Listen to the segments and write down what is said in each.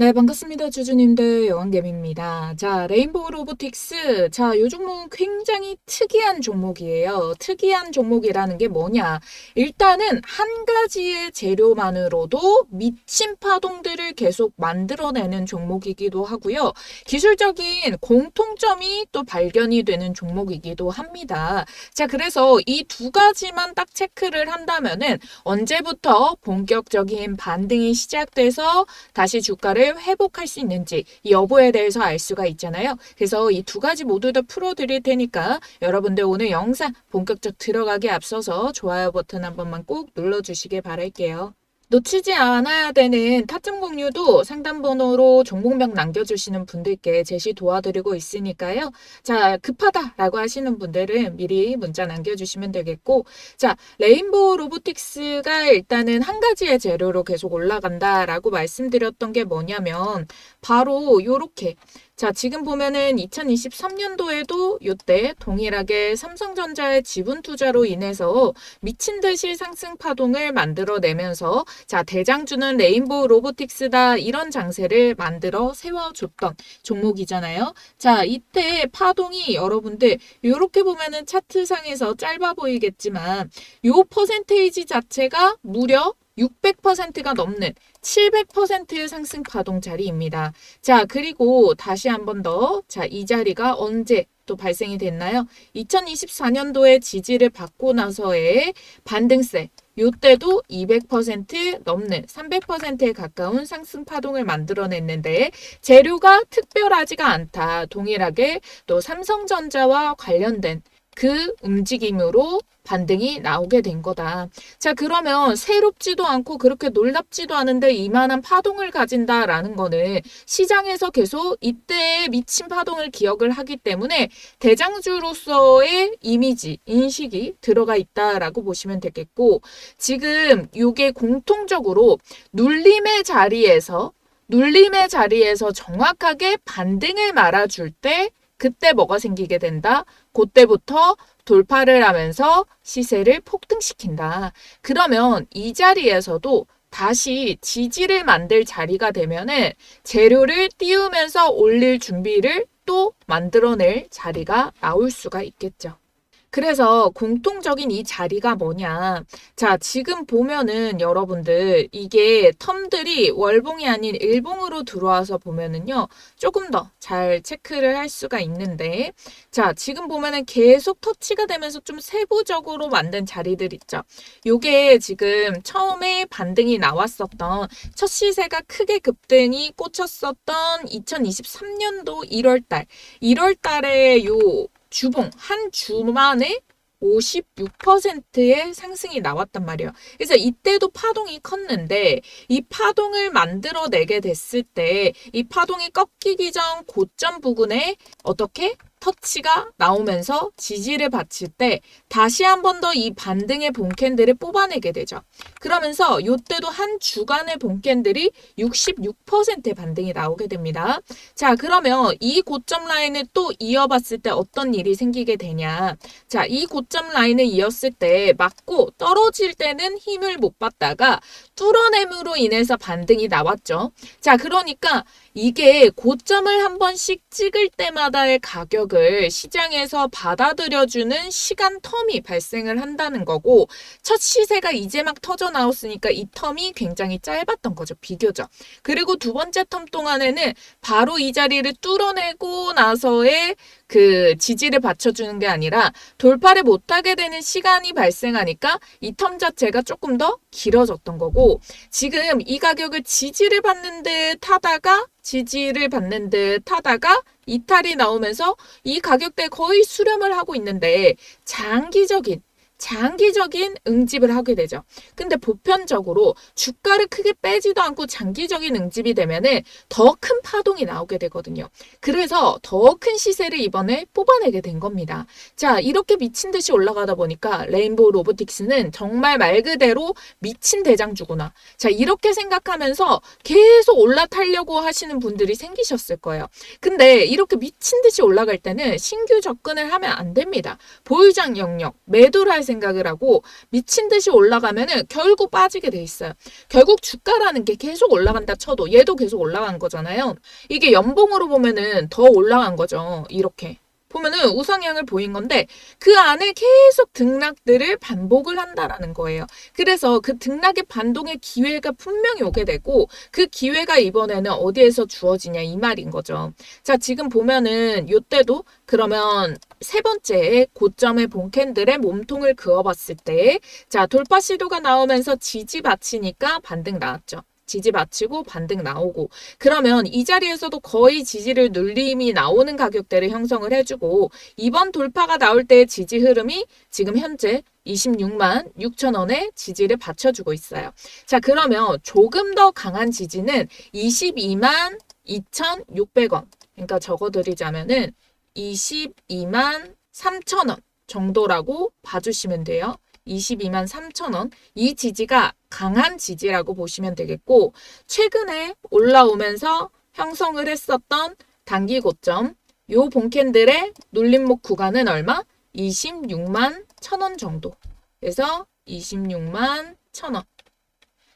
네, 반갑습니다. 주주님들, 여왕개미입니다. 자, 레인보우 로보틱스. 자, 이 종목은 굉장히 특이한 종목이에요. 특이한 종목이라는 게 뭐냐? 일단은 한 가지의 재료만으로도 미친 파동들을 계속 만들어내는 종목이기도 하고요. 기술적인 공통점이 또 발견이 되는 종목이기도 합니다. 자, 그래서 이 두 가지만 딱 체크를 한다면은 언제부터 본격적인 반등이 시작돼서 다시 주가를 회복할 수 있는지 이 여부에 대해서 알 수가 있잖아요. 그래서 이 두 가지 모두 다 풀어드릴 테니까 여러분들 오늘 영상 본격적 들어가기 앞서서 좋아요 버튼 한 번만 꼭 눌러주시길 바랄게요. 놓치지 않아야 되는 타점 공유도 상담 번호로 종목명 남겨주시는 분들께 제시 도와드리고 있으니까요. 자, 급하다라고 하시는 분들은 미리 문자 남겨주시면 되겠고, 자, 레인보우 로보틱스가 일단은 한 가지의 재료로 계속 올라간다라고 말씀드렸던 게 뭐냐면 바로 요렇게 자, 지금 보면은 2023년도에도 이때 동일하게 삼성전자의 지분 투자로 인해서 미친 듯이 상승 파동을 만들어내면서 자, 대장주는 레인보우 로보틱스다 이런 장세를 만들어 세워줬던 종목이잖아요. 자, 이때 파동이 여러분들 이렇게 보면은 차트상에서 짧아 보이겠지만 요 퍼센테이지 자체가 무려 600%가 넘는 700%의 상승 파동 자리입니다. 자, 그리고 다시 한 번 더. 자, 이 자리가 언제 또 발생이 됐나요? 2024년도에 지지를 받고 나서의 반등세. 요때도 200% 넘는 300%에 가까운 상승 파동을 만들어냈는데 재료가 특별하지가 않다. 동일하게 또 삼성전자와 관련된 그 움직임으로 반등이 나오게 된 거다. 자, 그러면 새롭지도 않고 그렇게 놀랍지도 않은데 이만한 파동을 가진다라는 거는 시장에서 계속 이때의 미친 파동을 기억을 하기 때문에 대장주로서의 이미지, 인식이 들어가 있다라고 보시면 되겠고, 지금 이게 공통적으로 눌림의 자리에서 정확하게 반등을 말아줄 때 그때 뭐가 생기게 된다? 그때부터 돌파를 하면서 시세를 폭등시킨다. 그러면 이 자리에서도 다시 지지를 만들 자리가 되면은 재료를 띄우면서 올릴 준비를 또 만들어낼 자리가 나올 수가 있겠죠. 그래서 공통적인 이 자리가 뭐냐. 자, 지금 보면은 여러분들 이게 텀들이 월봉이 아닌 일봉으로 들어와서 보면은요. 조금 더 잘 체크를 할 수가 있는데 자, 지금 보면은 계속 터치가 되면서 좀 세부적으로 만든 자리들 있죠. 요게 지금 처음에 반등이 나왔었던 첫 시세가 크게 급등이 꽂혔었던 2023년도 1월달에 요 주봉 한 주만에 56%의 상승이 나왔단 말이에요. 그래서 이때도 파동이 컸는데 이 파동을 만들어내게 됐을 때 이 파동이 꺾이기 전 고점 부근에 어떻게 터치가 나오면서 지지를 받칠 때 다시 한 번 더 이 반등의 본캔들을 뽑아내게 되죠. 그러면서 이때도 한 주간의 본캔들이 66%의 반등이 나오게 됩니다. 자, 그러면 이 고점 라인을 또 이어봤을 때 어떤 일이 생기게 되냐. 자, 이 고점 라인을 이었을 때 맞고 떨어질 때는 힘을 못 받다가 뚫어냄으로 인해서 반등이 나왔죠. 자, 그러니까 이게 고점을 한 번씩 찍을 때마다의 가격을 시장에서 받아들여주는 시간 텀이 발생을 한다는 거고 첫 시세가 이제 막 터져 나왔으니까 이 텀이 굉장히 짧았던 거죠. 비교적. 그리고 두 번째 텀 동안에는 바로 이 자리를 뚫어내고 나서의 그 지지를 받쳐주는 게 아니라 돌파를 못하게 되는 시간이 발생하니까 이 텀 자체가 조금 더 길어졌던 거고 지금 이 가격을 지지를 받는 듯 하다가 이탈이 나오면서 이 가격대에 거의 수렴을 하고 있는데 장기적인 응집을 하게 되죠. 근데 보편적으로 주가를 크게 빼지도 않고 장기적인 응집이 되면은 더 큰 파동이 나오게 되거든요. 그래서 더 큰 시세를 이번에 뽑아내게 된 겁니다. 자, 이렇게 미친 듯이 올라가다 보니까 레인보우 로보틱스는 정말 말 그대로 미친 대장주구나. 자, 이렇게 생각하면서 계속 올라타려고 하시는 분들이 생기셨을 거예요. 근데 이렇게 미친 듯이 올라갈 때는 신규 접근을 하면 안 됩니다. 보유장 영역, 매도를 할 생각을 하고 미친 듯이 올라가면은 결국 빠지게 돼 있어요. 결국 주가라는 게 계속 올라간다 쳐도 얘도 계속 올라간 거잖아요. 이게 연봉으로 보면은 더 올라간 거죠. 이렇게. 보면은 우상향을 보인 건데 그 안에 계속 등락들을 반복을 한다라는 거예요. 그래서 그 등락의 반동의 기회가 분명히 오게 되고 그 기회가 이번에는 어디에서 주어지냐 이 말인 거죠. 자, 지금 보면은 요때도 그러면 세 번째 고점의 본캔들의 몸통을 그어봤을 때 자, 돌파 시도가 나오면서 지지 받치니까 반등 나왔죠. 지지 받치고 반등 나오고 그러면 이 자리에서도 거의 지지를 눌림이 나오는 가격대를 형성을 해주고 이번 돌파가 나올 때의 지지 흐름이 지금 현재 26만 6천 원의 지지를 받쳐주고 있어요. 자, 그러면 조금 더 강한 지지는 22만 2,600원. 그러니까 적어드리자면은 22만 3천 원 정도라고 봐주시면 돼요. 22만 3천 원. 이 지지가 강한 지지라고 보시면 되겠고 최근에 올라오면서 형성을 했었던 단기 고점 요 본캔들의 눌림목 구간은 얼마? 26만 1천 원 정도. 그래서 26만 1천 원.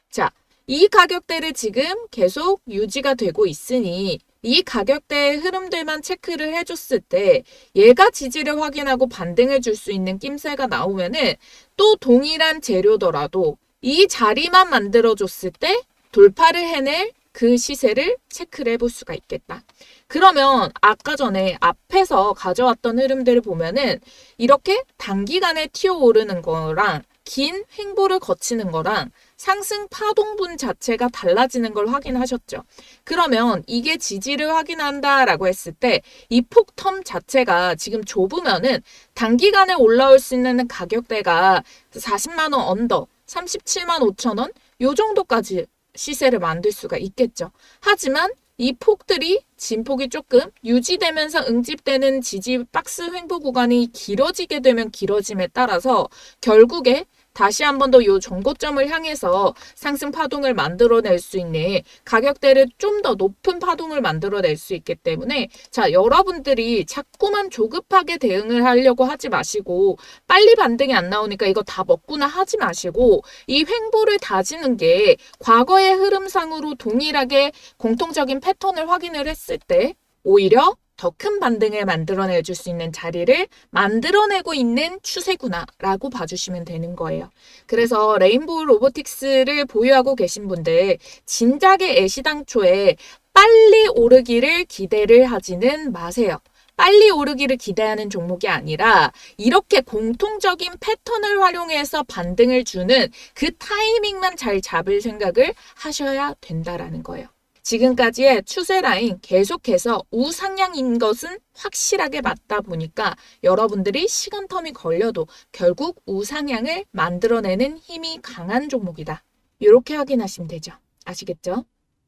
자, 이 가격대를 지금 계속 유지가 되고 있으니 이 가격대의 흐름들만 체크를 해줬을 때 얘가 지지를 확인하고 반등해 줄 수 있는 낌새가 나오면은 또 동일한 재료더라도 이 자리만 만들어줬을 때 돌파를 해낼 그 시세를 체크를 해볼 수가 있겠다. 그러면 아까 전에 앞에서 가져왔던 흐름들을 보면은 이렇게 단기간에 튀어오르는 거랑 긴 횡보를 거치는 거랑 상승 파동분 자체가 달라지는 걸 확인하셨죠. 그러면 이게 지지를 확인한다라고 했을 때 이 폭텀 자체가 지금 좁으면은 단기간에 올라올 수 있는 가격대가 40만 원 언더, 37만 5천 원 요 정도까지 시세를 만들 수가 있겠죠. 하지만 이 폭들이 진폭이 조금 유지되면서 응집되는 지지 박스 횡보 구간이 길어지게 되면 길어짐에 따라서 결국에 다시 한 번 더 이 전고점을 향해서 상승 파동을 만들어낼 수 있는 가격대를 좀 더 높은 파동을 만들어낼 수 있기 때문에 자, 여러분들이 자꾸만 조급하게 대응을 하려고 하지 마시고 빨리 반등이 안 나오니까 이거 다 먹구나 하지 마시고 이 횡보를 다지는 게 과거의 흐름상으로 동일하게 공통적인 패턴을 확인을 했을 때 오히려 더 큰 반등을 만들어내 줄 수 있는 자리를 만들어내고 있는 추세구나라고 봐주시면 되는 거예요. 그래서 레인보우 로보틱스를 보유하고 계신 분들 진작에 애시당초에 빨리 오르기를 기대를 하지는 마세요. 빨리 오르기를 기대하는 종목이 아니라 이렇게 공통적인 패턴을 활용해서 반등을 주는 그 타이밍만 잘 잡을 생각을 하셔야 된다라는 거예요. 지금까지의 추세 라인 계속해서 우상향인 것은 확실하게 맞다 보니까 여러분들이 시간 텀이 걸려도 결국 우상향을 만들어내는 힘이 강한 종목이다. 이렇게 확인하시면 되죠. 아시겠죠?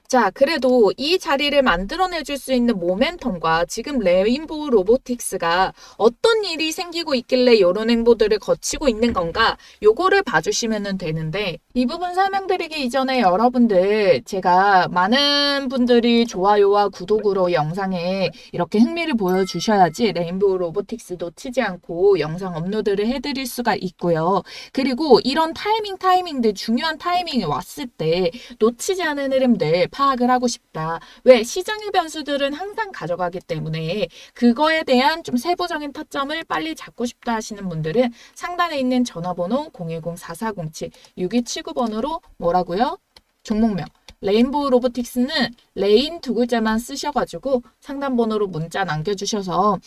자, 그래도 이 자리를 만들어내줄 수 있는 모멘텀과 지금 레인보우 로보틱스가 어떤 일이 생기고 있길래 이런 행보들을 거치고 있는 건가 요거를 봐주시면 되는데 이 부분 설명드리기 이전에 여러분들 제가 많은 분들이 좋아요와 구독으로 영상에 이렇게 흥미를 보여주셔야지 레인보우 로보틱스 놓치지 않고 영상 업로드를 해드릴 수가 있고요. 그리고 이런 타이밍들 중요한 타이밍이 왔을 때 놓치지 않은 흐름들 파악을 하고 싶다. 왜? 시장의 변수들은 항상 가져가기 때문에 그거에 대한 좀 세부적인 타점을 빨리 잡고 싶다 하시는 분들은 상단에 있는 전화번호 010-4407-6279번으로 뭐라고요? 종목명. 레인보우 로보틱스는 레인 두 글자만 쓰셔가지고 상단번호로 문자 남겨주셔서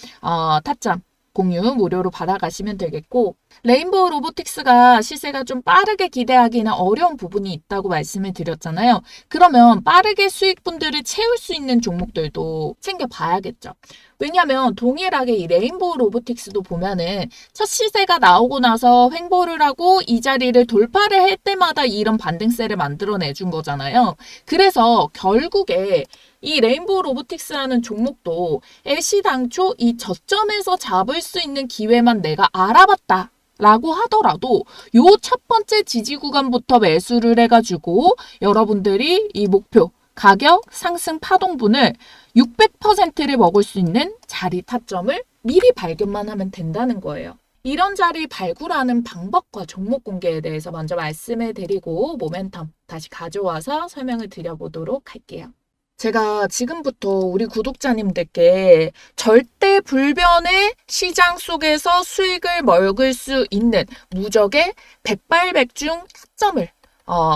타점 공유 무료로 받아가시면 되겠고 레인보우 로보틱스가 시세가 좀 빠르게 기대하기는 어려운 부분이 있다고 말씀을 드렸잖아요. 그러면 빠르게 수익분들을 채울 수 있는 종목들도 챙겨봐야겠죠. 왜냐하면 동일하게 이 레인보우 로보틱스도 보면은 첫 시세가 나오고 나서 횡보를 하고 이 자리를 돌파를 할 때마다 이런 반등세를 만들어내준 거잖아요. 그래서 결국에 이 레인보우 로보틱스라는 종목도 애시당초 이 저점에서 잡을 수 있는 기회만 내가 알아봤다. 라고 하더라도 요 첫 번째 지지 구간부터 매수를 해가지고 여러분들이 이 목표 가격 상승 파동분을 600%를 먹을 수 있는 자리 타점을 미리 발견만 하면 된다는 거예요. 이런 자리 발굴하는 방법과 종목 공개에 대해서 먼저 말씀을 드리고 모멘텀 다시 가져와서 설명을 드려보도록 할게요. 제가 지금부터 우리 구독자님들께 절대 불변의 시장 속에서 수익을 먹을 수 있는 무적의 백발백중 타점을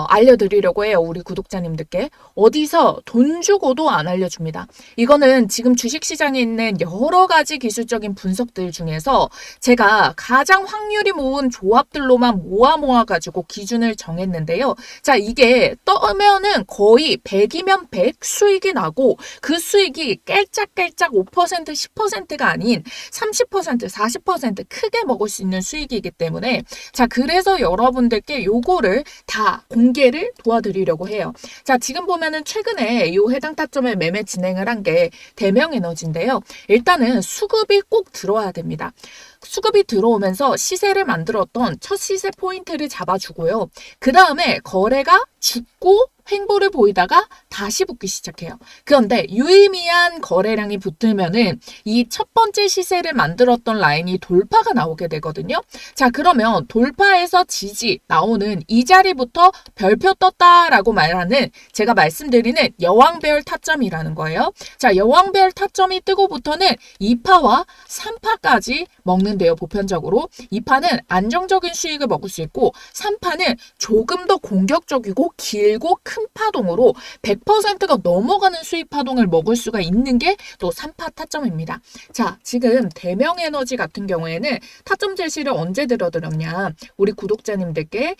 알려드리려고 해요. 우리 구독자님들께. 어디서 돈 주고도 안 알려줍니다. 이거는 지금 주식시장에 있는 여러 가지 기술적인 분석들 중에서 제가 가장 확률이 모은 조합들로만 모아가지고 기준을 정했는데요. 자, 이게 떠면은 거의 100이면 100 수익이 나고 그 수익이 깔짝깔짝 5%, 10%가 아닌 30%, 40% 크게 먹을 수 있는 수익이기 때문에 자, 그래서 여러분들께 요거를 다 공개를 도와드리려고 해요. 자, 지금 보면은 최근에 이 해당 타점을 매매 진행을 한 게 대명에너지인데요. 일단은 수급이 꼭 들어와야 됩니다. 수급이 들어오면서 시세를 만들었던 첫 시세 포인트를 잡아주고요. 그 다음에 거래가 죽고 횡보를 보이다가 다시 붙기 시작해요. 그런데 유의미한 거래량이 붙으면은 이 첫 번째 시세를 만들었던 라인이 돌파가 나오게 되거든요. 자, 그러면 돌파에서 지지 나오는 이 자리부터 별표 떴다라고 말하는 제가 말씀드리는 여왕별 타점이라는 거예요. 자, 여왕별 타점이 뜨고부터는 2파와 3파까지 먹는데요. 보편적으로 2파는 안정적인 수익을 먹을 수 있고 3파는 조금 더 공격적이고 길고 큰 파동으로 100%가 넘어가는 수익 파동을 먹을 수가 있는 게 또 3파 타점입니다. 자, 지금 대명에너지 같은 경우에는 타점 제시를 언제 들어드렸냐. 우리 구독자님들께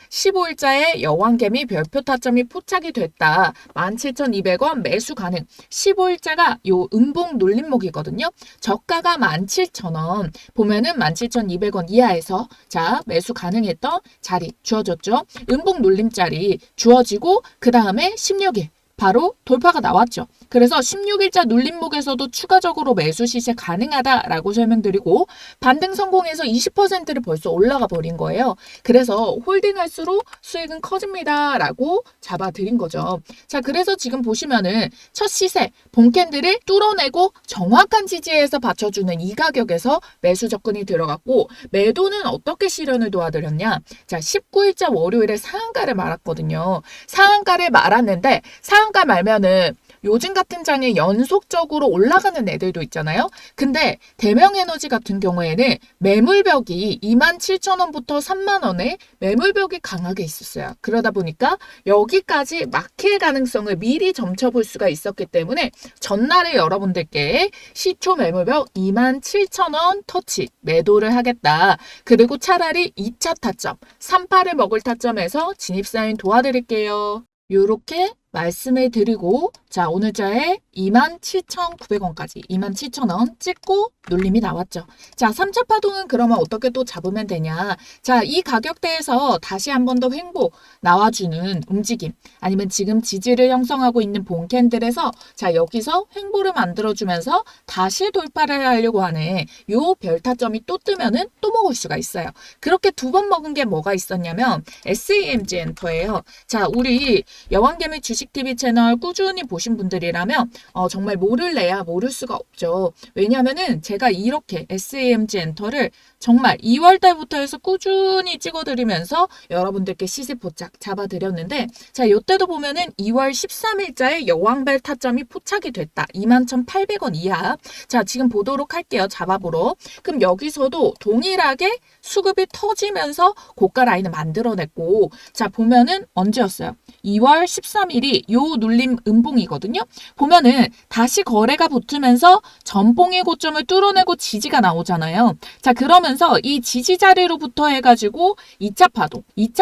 15일자에 여왕개미 별표 타점이 포착이 됐다. 17,200원 매수 가능. 15일자가 요 음봉 눌림목이거든요. 저가가 17,000원. 보면은 17,200원 이하에서 자, 매수 가능했던 자리 주어졌죠. 음봉 눌림자리 주어지고 그 다음에 16일 바로 돌파가 나왔죠. 그래서 16일자 눌림목에서도 추가적으로 매수 시세 가능하다라고 설명드리고 반등 성공해서 20%를 벌써 올라가 버린 거예요. 그래서 홀딩할수록 수익은 커집니다라고 잡아드린 거죠. 자, 그래서 지금 보시면은 첫 시세 본캔들을 뚫어내고 정확한 지지에서 받쳐주는 이 가격에서 매수 접근이 들어갔고 매도는 어떻게 실현을 도와드렸냐. 자, 19일자 월요일에 상한가를 말았거든요. 상한가를 말았는데 상한가 말면은 요즘 같은 장에 연속적으로 올라가는 애들도 있잖아요. 근데 대명에너지 같은 경우에는 매물벽이 27,000원부터 30,000원에 매물벽이 강하게 있었어요. 그러다 보니까 여기까지 막힐 가능성을 미리 점쳐볼 수가 있었기 때문에 전날에 여러분들께 시초 매물벽 27,000원 터치 매도를 하겠다. 그리고 차라리 2차 타점, 3파를 먹을 타점에서 진입사인 도와드릴게요. 요렇게 말씀을 드리고 자, 오늘자에 27,900원까지 27,000원 찍고 눌림이 나왔죠. 자, 3차 파동은 그러면 어떻게 또 잡으면 되냐. 자, 이 가격대에서 다시 한 번 더 횡보 나와주는 움직임 아니면 지금 지지를 형성하고 있는 본캔들에서 자, 여기서 횡보를 만들어주면서 다시 돌파를 하려고 하는 요 별타점이 또 뜨면은 또 먹을 수가 있어요. 그렇게 두 번 먹은 게 뭐가 있었냐면 SEMG 엔터예요. 자, 우리 여왕개미 주식TV 채널 꾸준히 보신 분들이라면 정말 모를래야 모를 수가 없죠. 왜냐면은 제가 이렇게 SAMG 엔터를 정말 2월 달부터 해서 꾸준히 찍어드리면서 여러분들께 시세 포착 잡아드렸는데 자, 요때도 보면은 2월 13일자에 여왕별 타점이 포착이 됐다. 21,800원 이하. 자, 지금 보도록 할게요. 잡아보러. 그럼 여기서도 동일하게 수급이 터지면서 고가 라인을 만들어냈고 자, 보면은 언제였어요? 2월 13일이 요 눌림 음봉이거든요. 보면은 다시 거래가 붙으면서 전봉의 고점을 뚫어내고 지지가 나오잖아요. 자, 그러면서 이 지지 자리로부터 해가지고 2차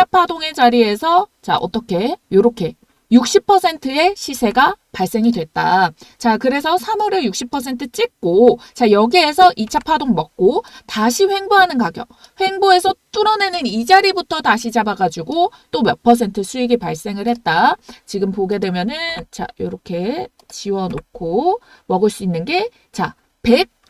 파동의 자리에서 자, 어떻게 요렇게 60%의 시세가 발생이 됐다. 자, 그래서 3월에 60% 찍고 자, 여기에서 2차 파동 먹고 다시 횡보하는 가격. 횡보해서 뚫어내는 이 자리부터 다시 잡아가지고 또 몇 퍼센트 수익이 발생을 했다. 지금 보게 되면은 자, 요렇게 지워놓고 먹을 수 있는 게 자,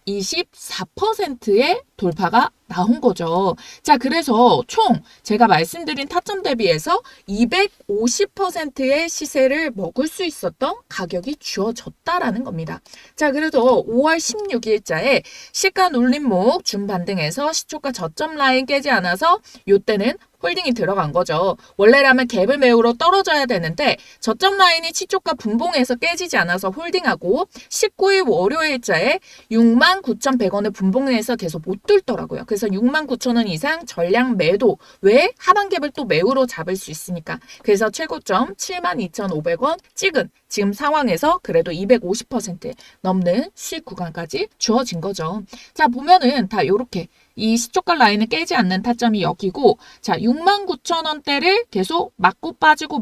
124%의 돌파가 나온 거죠. 자, 그래서 총 제가 말씀드린 타점 대비해서 250%의 시세를 먹을 수 있었던 가격이 주어졌다라는 겁니다. 자, 그래서 5월 16일자에 시가 눌림목 준반등해서 시초가 저점 라인 깨지 않아서 이때는 홀딩이 들어간 거죠. 원래라면 갭을 메우러 떨어져야 되는데 저점 라인이 시초가 분봉해서 깨지지 않아서 홀딩하고 19일 월요일자에 69,100원을 분봉해서 계속 못 뚫더라고요. 그래서 69,000원 이상 전량 매도. 왜? 하방 갭을 또 매우로 잡을 수 있으니까. 그래서 최고점 72,500원 찍은 지금 상황에서 그래도 250% 넘는 수익 구간까지 주어진 거죠. 자, 보면은 다 이렇게 이 시초가 라인을 깨지 않는 타점이 여기고, 자, 69,000원대를 계속 맞고 빠지고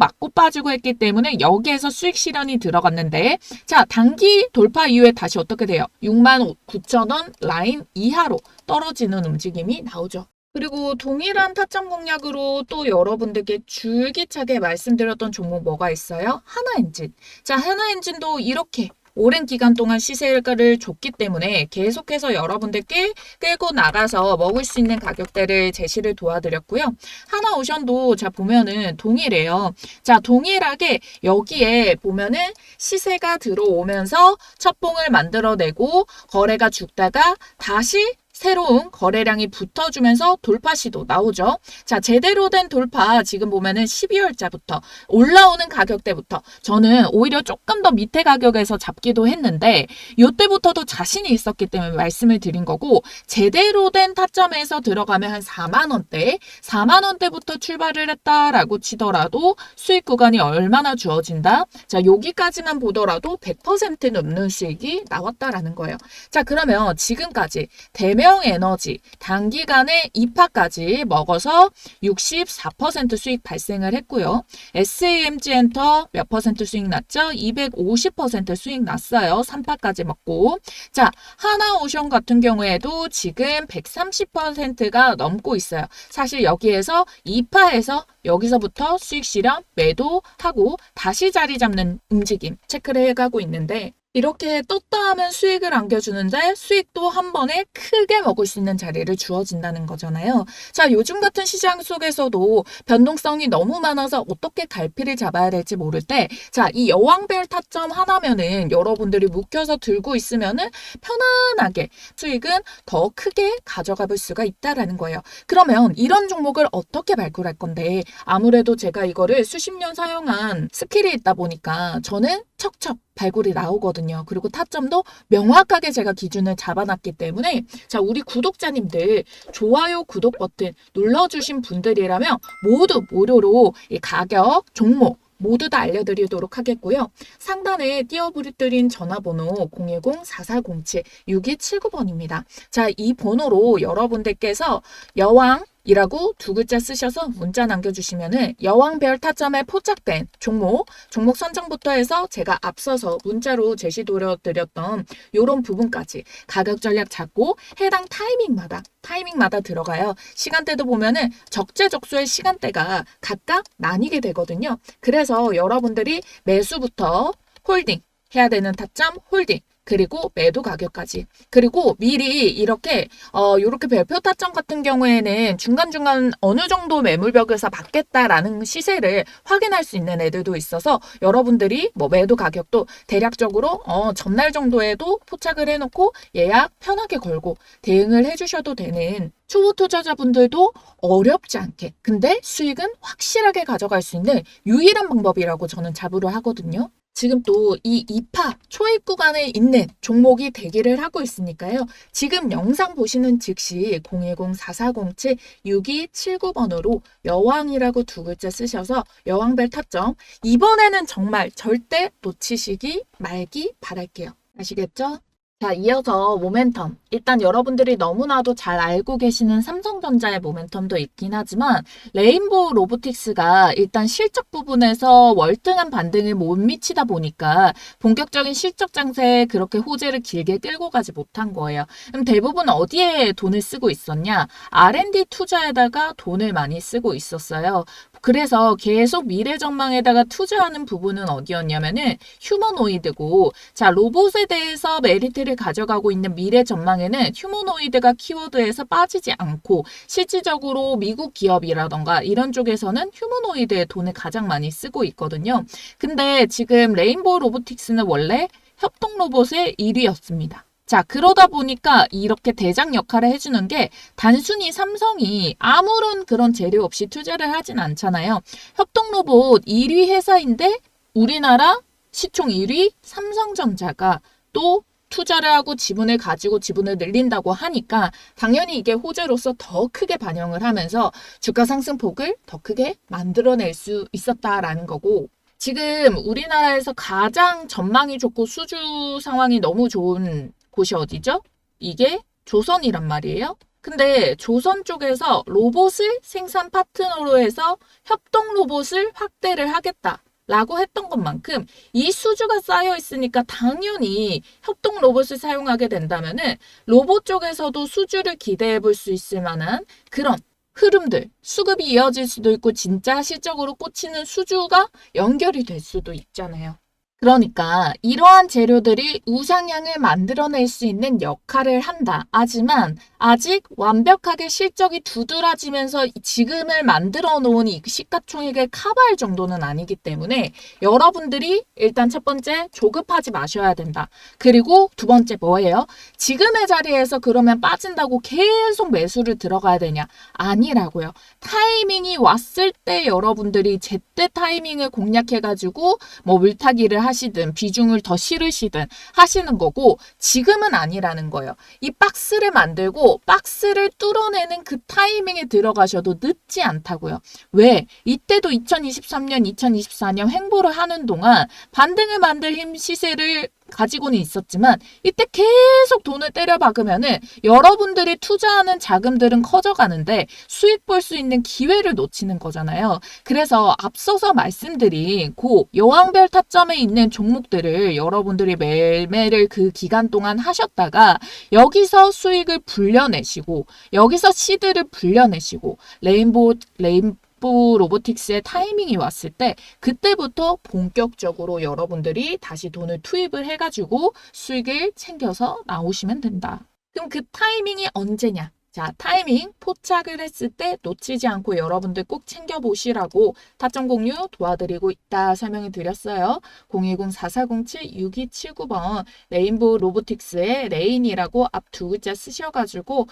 했기 때문에 여기에서 수익 실현이 들어갔는데, 자, 단기 돌파 이후에 다시 어떻게 돼요? 69,000원 라인 이하로 떨어지는 움직임이 나오죠. 그리고 동일한 타점 공략으로 또 여러분들께 줄기차게 말씀드렸던 종목 뭐가 있어요? 하나엔진. 자, 하나엔진도 이렇게 오랜 기간 동안 시세가를 줬기 때문에 계속해서 여러분들께 끌고 나가서 먹을 수 있는 가격대를 제시를 도와드렸고요. 하나오션도 자 보면은 동일해요. 자, 동일하게 여기에 보면은 시세가 들어오면서 첫 봉을 만들어내고 거래가 죽다가 다시 새로운 거래량이 붙어주면서 돌파 시도 나오죠. 자, 제대로 된 돌파 지금 보면은 12월자부터 올라오는 가격대부터 저는 오히려 조금 더 밑에 가격에서 잡기도 했는데 이때부터도 자신이 있었기 때문에 말씀을 드린 거고, 제대로 된 타점에서 들어가면 한 4만 원대, 4만 원대부터 출발을 했다라고 치더라도 수익 구간이 얼마나 주어진다? 자, 여기까지만 보더라도 100% 넘는 수익이 나왔다라는 거예요. 자, 그러면 지금까지 대명 에너지 단기간에 2파까지 먹어서 64% 수익 발생을 했고요. SAMG 엔터 몇 퍼센트 수익 났죠? 250% 수익 났어요. 3파까지 먹고. 자, 하나오션 같은 경우에도 지금 130%가 넘고 있어요. 사실 여기에서 2파에서 여기서부터 수익 실현 매도하고 다시 자리 잡는 움직임 체크를 해가고 있는데, 이렇게 떴다 하면 수익을 안겨주는데 수익도 한 번에 크게 먹을 수 있는 자리를 주어진다는 거잖아요. 자, 요즘 같은 시장 속에서도 변동성이 너무 많아서 어떻게 갈피를 잡아야 될지 모를 때, 자, 이 여왕별 타점 하나면은 여러분들이 묶여서 들고 있으면은 편안하게 수익은 더 크게 가져가 볼 수가 있다라는 거예요. 그러면 이런 종목을 어떻게 발굴할 건데, 아무래도 제가 이거를 수십 년 사용한 스킬이 있다 보니까 저는 척척 발굴이 나오거든요. 그리고 타점도 명확하게 제가 기준을 잡아놨기 때문에, 자, 우리 구독자님들 좋아요, 구독 버튼 눌러주신 분들이라면 모두 무료로 이 가격, 종목 모두 다 알려드리도록 하겠고요. 상단에 띄워드린 전화번호 010-4407-6279번입니다. 자, 이 번호로 여러분들께서 여왕 이라고 두 글자 쓰셔서 문자 남겨주시면은 여왕별 타점에 포착된 종목 선정부터 해서 제가 앞서서 문자로 제시드렸던 이런 부분까지 가격 전략 잡고 해당 타이밍마다 들어가요. 시간대도 보면은 적재적소의 시간대가 각각 나뉘게 되거든요. 그래서 여러분들이 매수부터 홀딩 해야 되는 타점 홀딩, 그리고 매도 가격까지. 그리고 미리 이렇게 별표 타점 같은 경우에는 중간중간 어느 정도 매물벽에서 받겠다라는 시세를 확인할 수 있는 애들도 있어서 여러분들이 뭐 매도 가격도 대략적으로 전날 정도에도 포착을 해놓고 예약 편하게 걸고 대응을 해주셔도 되는, 초보 투자자분들도 어렵지 않게 근데 수익은 확실하게 가져갈 수 있는 유일한 방법이라고 저는 자부를 하거든요. 지금 또 이 2파 초입 구간에 있는 종목이 대기를 하고 있으니까요. 지금 영상 보시는 즉시 010-4407-6279번으로 여왕이라고 두 글자 쓰셔서 여왕별 타점 이번에는 정말 절대 놓치시기 말기 바랄게요. 아시겠죠? 자, 이어서 모멘텀. 일단 여러분들이 너무나도 잘 알고 계시는 삼성전자의 모멘텀도 있긴 하지만 레인보우 로보틱스가 일단 실적 부분에서 월등한 반등을 못 미치다 보니까 본격적인 실적 장세에 그렇게 호재를 길게 끌고 가지 못한 거예요. 그럼 대부분 어디에 돈을 쓰고 있었냐? R&D 투자에다가 돈을 많이 쓰고 있었어요. 그래서 계속 미래 전망에다가 투자하는 부분은 어디였냐면은 휴머노이드고, 자, 로봇에 대해서 메리트를 가져가고 있는 미래 전망 입장에는 휴머노이드가 키워드에서 빠지지 않고 실질적으로 미국 기업이라던가 이런 쪽에서는 휴머노이드에 돈을 가장 많이 쓰고 있거든요. 근데 지금 레인보우 로보틱스는 원래 협동 로봇의 1위였습니다. 자, 그러다 보니까 이렇게 대장 역할을 해주는 게 단순히 삼성이 아무런 그런 재료 없이 투자를 하진 않잖아요. 협동로봇 1위 회사인데 우리나라 시총 1위 삼성전자가 또 투자를 하고 지분을 가지고 지분을 늘린다고 하니까 당연히 이게 호재로서 더 크게 반영을 하면서 주가 상승폭을 더 크게 만들어낼 수 있었다라는 거고, 지금 우리나라에서 가장 전망이 좋고 수주 상황이 너무 좋은 곳이 어디죠? 이게 조선이란 말이에요. 근데 조선 쪽에서 로봇을 생산 파트너로 해서 협동 로봇을 확대를 하겠다라고 했던 것만큼 이 수주가 쌓여 있으니까 당연히 협동 로봇을 사용하게 된다면은 로봇 쪽에서도 수주를 기대해 볼 수 있을 만한 그런 흐름들, 수급이 이어질 수도 있고 진짜 실적으로 꽂히는 수주가 연결이 될 수도 있잖아요. 그러니까 이러한 재료들이 우상향을 만들어낼 수 있는 역할을 한다. 하지만 아직 완벽하게 실적이 두드러지면서 지금을 만들어 놓은 이 시가총액을 커버할 정도는 아니기 때문에 여러분들이 일단 첫 번째 조급하지 마셔야 된다. 그리고 두 번째 뭐예요? 지금의 자리에서 그러면 빠진다고 계속 매수를 들어가야 되냐? 아니라고요. 타이밍이 왔을 때 여러분들이 제때 타이밍을 공략해가지고 뭐 물타기를 하시든 비중을 더 실으시든 하시는 거고, 지금은 아니라는 거예요. 이 박스를 만들고 박스를 뚫어내는 그 타이밍에 들어가셔도 늦지 않다고요. 왜? 이때도 2023년, 2024년 횡보를 하는 동안 반등을 만들 힘 시세를 가지고는 있었지만 이때 계속 돈을 때려 박으면은 여러분들이 투자하는 자금들은 커져가는데 수익 볼 수 있는 기회를 놓치는 거잖아요. 그래서 앞서서 말씀드린 그 여왕별 타점에 있는 종목들을 여러분들이 매매를 그 기간 동안 하셨다가 여기서 수익을 불려내시고 여기서 시드를 불려내시고 레인보우 로보틱스의 타이밍이 왔을 때 그때부터 본격적으로 여러분들이 다시 돈을 투입을 해가지고 수익을 챙겨서 나오시면 된다. 그럼 그 타이밍이 언제냐? 자, 타이밍 포착을 했을 때 놓치지 않고 여러분들 꼭 챙겨보시라고 타점 공유 도와드리고 있다 설명을 드렸어요. 010-4407-6279번 레인보우 로보틱스의 레인이라고 앞 두 글자 쓰셔가지고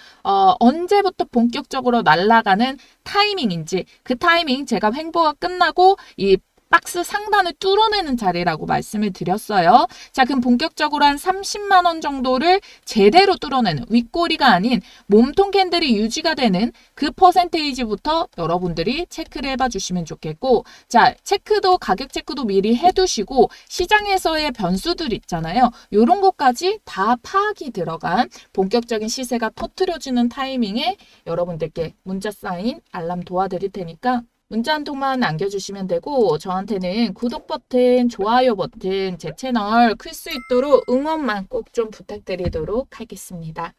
언제부터 본격적으로 날아가는 타이밍인지 그 타이밍 제가 횡보가 끝나고 이 박스 상단을 뚫어내는 자리라고 말씀을 드렸어요. 자, 그럼 본격적으로 한 30만 원 정도를 제대로 뚫어내는 윗꼬리가 아닌 몸통 캔들이 유지가 되는 그 퍼센테이지부터 여러분들이 체크를 해봐 주시면 좋겠고, 자, 체크도 가격 체크도 미리 해두시고 시장에서의 변수들 있잖아요. 이런 것까지 다 파악이 들어간 본격적인 시세가 터트려지는 타이밍에 여러분들께 문자 사인 알람 도와드릴 테니까 문자 한 통만 남겨주시면 되고, 저한테는 구독 버튼, 좋아요 버튼, 제 채널 클 수 있도록 응원만 꼭 좀 부탁드리도록 하겠습니다.